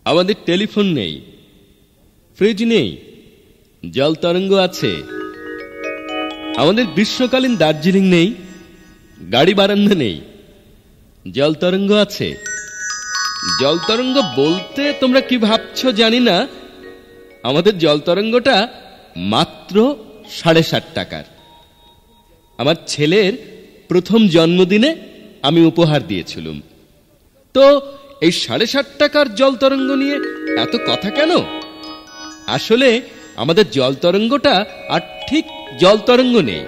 আমাদের টেলিফোন নেই, ফ্রিজ নেই, জল তরঙ্গ আছে। আমাদের গ্রীষ্মকালীন দার্জিলিং নেই, গাড়ি বারান্দা নেই, জল তরঙ্গ আছে। জল তরঙ্গ বলতে তোমরা কি ভাবছো জানি না, আমাদের জল তরঙ্গটা মাত্র 7.5 টাকার। আমার ছেলের প্রথম জন্মদিনে আমি উপহার দিয়েছিলাম। তো এই 7.5 টাকার জল তরঙ্গ নিয়ে এত কথা কেন? আসলে আমাদের জল তরঙ্গটা আর ঠিক জল তরঙ্গ নেই,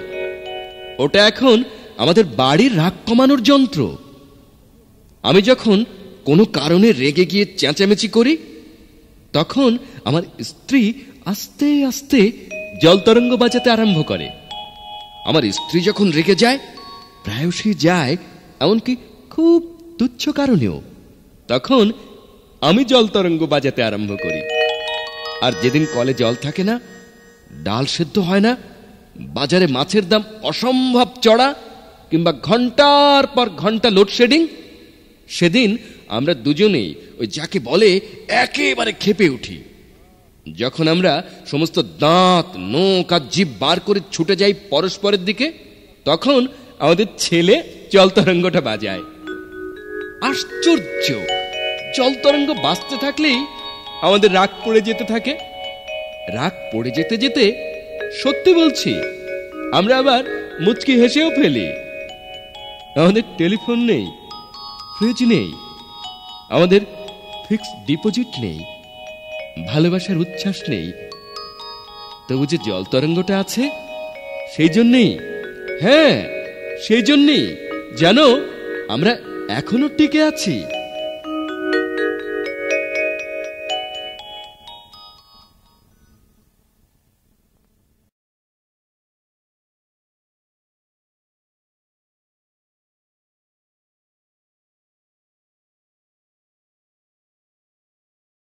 ওটা এখন আমাদের বাড়ির রাগ কমানোর যন্ত্র। আমি যখন কোনো কারণে রেগে গিয়ে চেঁচামেচি করি, তখন আমার স্ত্রী আস্তে আস্তে জল তরঙ্গ বাজাতে আরম্ভ করে। আমার স্ত্রী যখন রেগে যায়, প্রায়শই যায় এমনকি খুব তুচ্ছ কারণেও, তখন আমি জল তরঙ্গ বাজাতে আরম্ভ করি। আর যেদিন কলে জল থাকে না, ডাল সেদ্ধ হয় না, বাজারে মাছের দাম অসম্ভব চড়া, কিংবা ঘন্টার পর ঘন্টা লোডশেডিং, সেদিন আমরা দুজনেই ওই যাকে বলে একেবারে ক্ষেপে উঠি। যখন আমরা সমস্ত দাঁত, নখ আর জিভ বার করে ছুটে যাই পরস্পরের দিকে, তখন আমাদের ছেলে জল তরঙ্গটা বাজায়। আশ্চর্য, জল তরঙ্গ বাজতে থাকলেই আমাদের রাগ পড়ে যেতে থাকে। রাগ পড়ে যেতে যেতে, সত্যি বলছি, আমরা আবার মুচকি হেসেও ফেলি। আমাদের টেলিফোন নেই, ফ্রিজ নেই, আমাদের ফিক্সড ডিপোজিট নেই, ভালোবাসার উচ্ছ্বাস নেই, তবু যে জল তরঙ্গটা আছে, সেই জন্যেই, হ্যাঁ সেই জন্যেই জানো আমরা এখনো টিকে আছি।